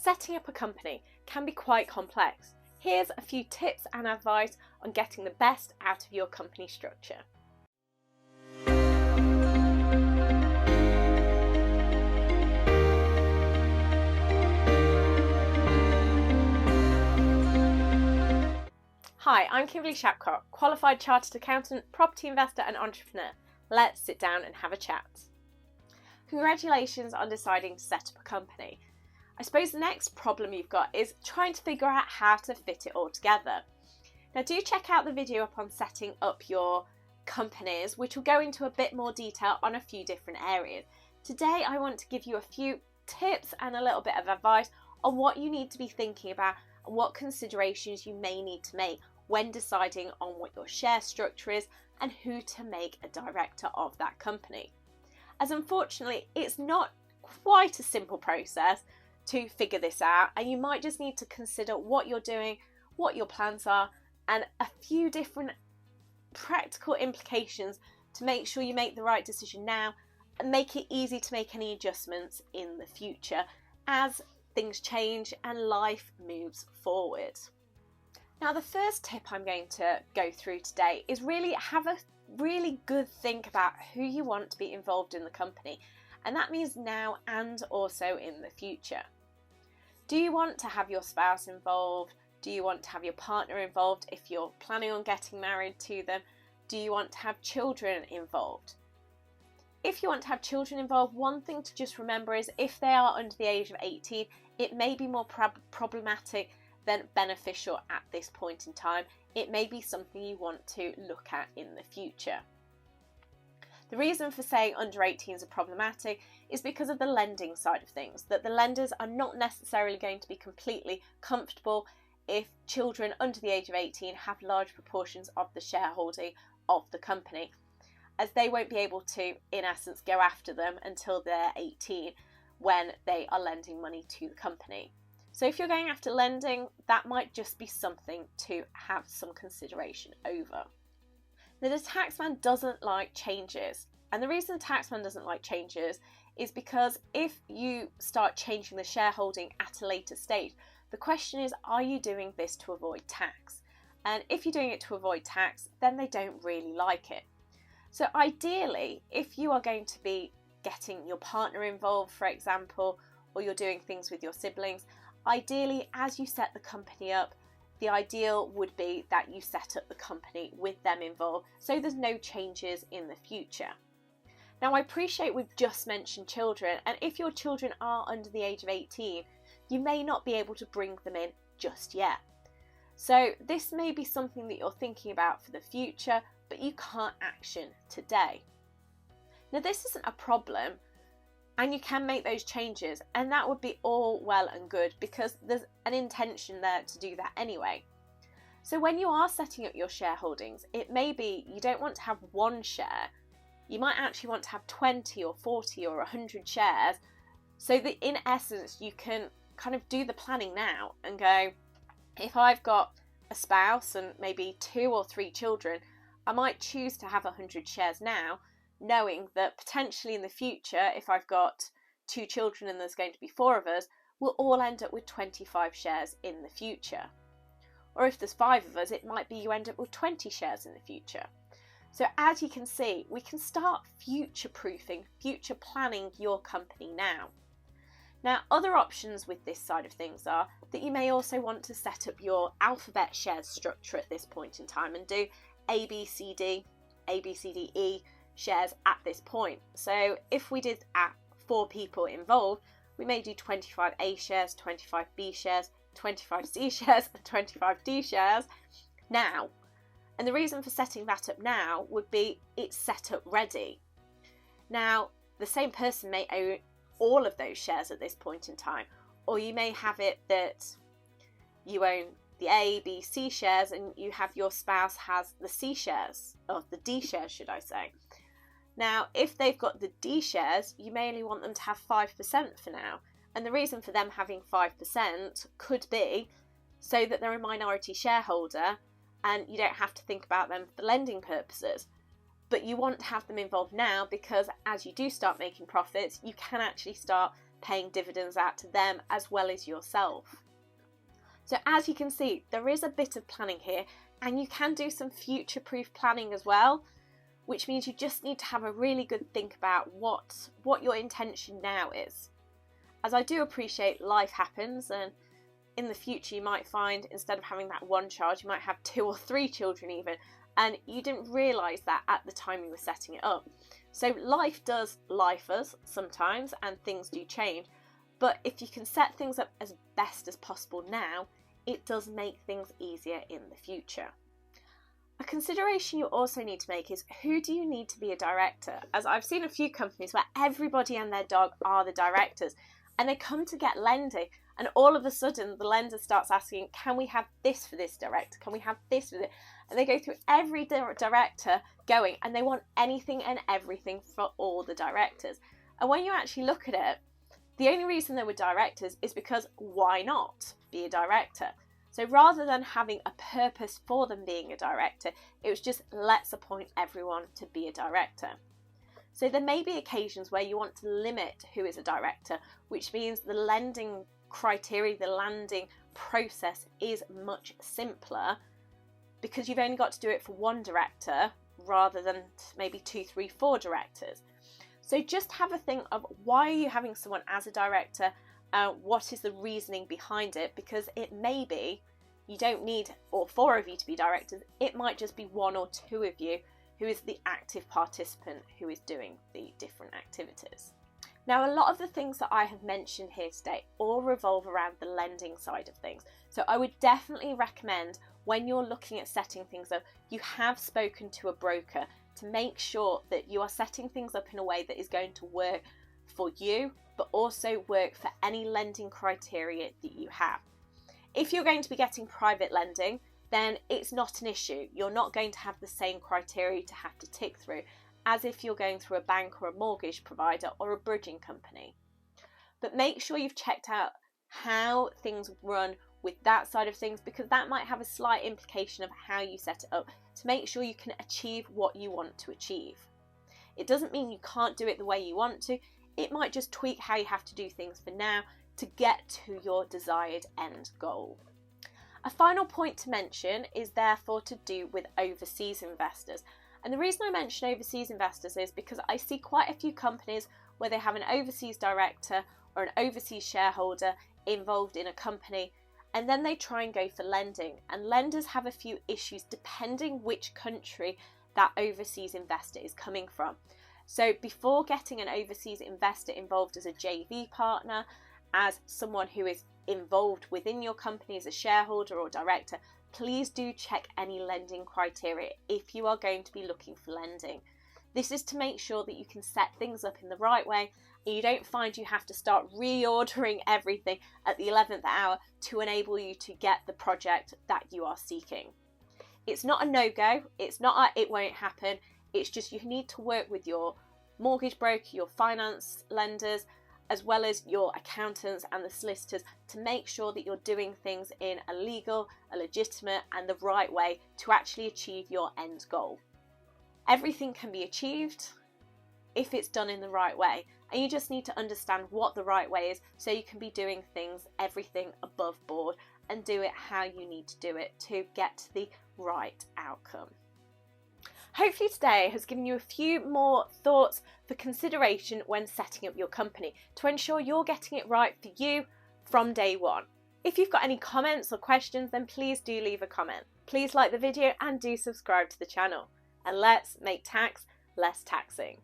Setting up a company can be quite complex. Here's a few tips and advice on getting the best out of your company structure. Hi, I'm Kimberly Shapcott, qualified chartered accountant, property investor and entrepreneur. Let's sit down and have a chat. Congratulations on deciding to set up a company. I suppose the next problem you've got is trying to figure out how to fit it all together. Now do check out the video upon setting up your companies, which will go into a bit more detail on a few different areas. Today I want to give you a few tips and a little bit of advice on what you need to be thinking about and what considerations you may need to make when deciding on what your share structure is and who to make a director of that company. As unfortunately it's not quite a simple process to figure this out, and you might just need to consider what you're doing, what your plans are, and a few different practical implications to make sure you make the right decision now and make it easy to make any adjustments in the future as things change and life moves forward. Now the first tip I'm going to go through today is really have a really good think about who you want to be involved in the company, and that means now and also in the future. Do you want to have your spouse involved? Do you want to have your partner involved if you're planning on getting married to them? Do you want to have children involved? If you want to have children involved, one thing to just remember is if they are under the age of 18, it may be more problematic than beneficial at this point in time. It may be something you want to look at in the future. The reason for saying under 18s are problematic is because of the lending side of things, that the lenders are not necessarily going to be completely comfortable if children under the age of 18 have large proportions of the shareholding of the company, as they won't be able to, in essence, go after them until they're 18 when they are lending money to the company. So if you're going after lending, that might just be something to have some consideration over. Now the taxman doesn't like changes, and the reason the taxman doesn't like changes is because if you start changing the shareholding at a later stage, the question is, are you doing this to avoid tax? And if you're doing it to avoid tax, then they don't really like it. So ideally, if you are going to be getting your partner involved, for example, or you're doing things with your siblings, ideally as you set the company up, the ideal would be that you set up the company with them involved so there's no changes in the future. Now I appreciate we've just mentioned children, and if your children are under the age of 18, you may not be able to bring them in just yet. So this may be something that you're thinking about for the future, but you can't action today. Now this isn't a problem, and you can make those changes, and that would be all well and good because there's an intention there to do that anyway. So when you are setting up your shareholdings, it may be you don't want to have one share, you might actually want to have 20 or 40 or 100 shares, so that in essence you can kind of do the planning now and go, if I've got a spouse and maybe 2 or 3 children, I might choose to have 100 shares now, knowing that potentially in the future, if I've got 2 children and there's going to be 4 of us, we'll all end up with 25 shares in the future. Or if there's 5 of us, it might be you end up with 20 shares in the future. So as you can see, we can start future-proofing, future planning your company now. Now, other options with this side of things are that you may also want to set up your alphabet shares structure at this point in time and do A, B, C, D, E shares at this point. So if we did at 4 people involved, we may do 25 A shares, 25 B shares, 25 C shares and 25 D shares now. And the reason for setting that up now would be it's set up ready. Now, the same person may own all of those shares at this point in time, or you may have it that you own the A, B, C shares and you have your spouse has the C shares, or the D shares should I say. Now, if they've got the D shares, you may only want them to have 5% for now. And the reason for them having 5% could be so that they're a minority shareholder and you don't have to think about them for lending purposes. But you want to have them involved now because as you do start making profits, you can actually start paying dividends out to them as well as yourself. So as you can see, there is a bit of planning here, and you can do some future-proof planning as well, which means you just need to have a really good think about what your intention now is. As I do appreciate life happens, and in the future you might find instead of having that one child, you might have 2 or 3 children even, and you didn't realise that at the time you were setting it up. So life does life us sometimes, and things do change, but if you can set things up as best as possible now, it does make things easier in the future. A consideration you also need to make is, who do you need to be a director? As I've seen a few companies where everybody and their dog are the directors, and they come to get lending, and all of a sudden the lender starts asking, can we have this for this director? Can we have this for this? And they go through every director going, and they want anything and everything for all the directors. And when you actually look at it, the only reason they were directors is because why not be a director? So rather than having a purpose for them being a director, it was just, let's appoint everyone to be a director. So there may be occasions where you want to limit who is a director, which means the lending criteria, the lending process is much simpler, because you've only got to do it for one director rather than maybe 2, 3, 4 directors. So just have a think of, why are you having someone as a director? What is the reasoning behind it? Because it may be you don't need all 4 of you to be directors. It might just be 1 or 2 of you who is the active participant who is doing the different activities. Now, a lot of the things that I have mentioned here today all revolve around the lending side of things. So I would definitely recommend, when you're looking at setting things up, you have spoken to a broker to make sure that you are setting things up in a way that is going to work for you, but also work for any lending criteria that you have. If you're going to be getting private lending, then it's not an issue. You're not going to have the same criteria to have to tick through as if you're going through a bank or a mortgage provider or a bridging company. But make sure you've checked out how things run with that side of things, because that might have a slight implication of how you set it up to make sure you can achieve what you want to achieve. It doesn't mean you can't do it the way you want to. It might just tweak how you have to do things for now to get to your desired end goal. A final point to mention is therefore to do with overseas investors. And the reason I mention overseas investors is because I see quite a few companies where they have an overseas director or an overseas shareholder involved in a company, and then they try and go for lending. And lenders have a few issues depending which country that overseas investor is coming from. So before getting an overseas investor involved as a JV partner, as someone who is involved within your company as a shareholder or director, please do check any lending criteria if you are going to be looking for lending. This is to make sure that you can set things up in the right way and you don't find you have to start reordering everything at the 11th hour to enable you to get the project that you are seeking. It's not a no-go, it's not a it won't happen, it's just you need to work with your mortgage broker, your finance lenders, as well as your accountants and the solicitors to make sure that you're doing things in a legal, a legitimate and the right way to actually achieve your end goal. Everything can be achieved if it's done in the right way, and you just need to understand what the right way is so you can be doing things, everything above board, and do it how you need to do it to get to the right outcome. Hopefully today has given you a few more thoughts for consideration when setting up your company to ensure you're getting it right for you from day one. If you've got any comments or questions, then please do leave a comment. Please like the video and do subscribe to the channel. And let's make tax less taxing.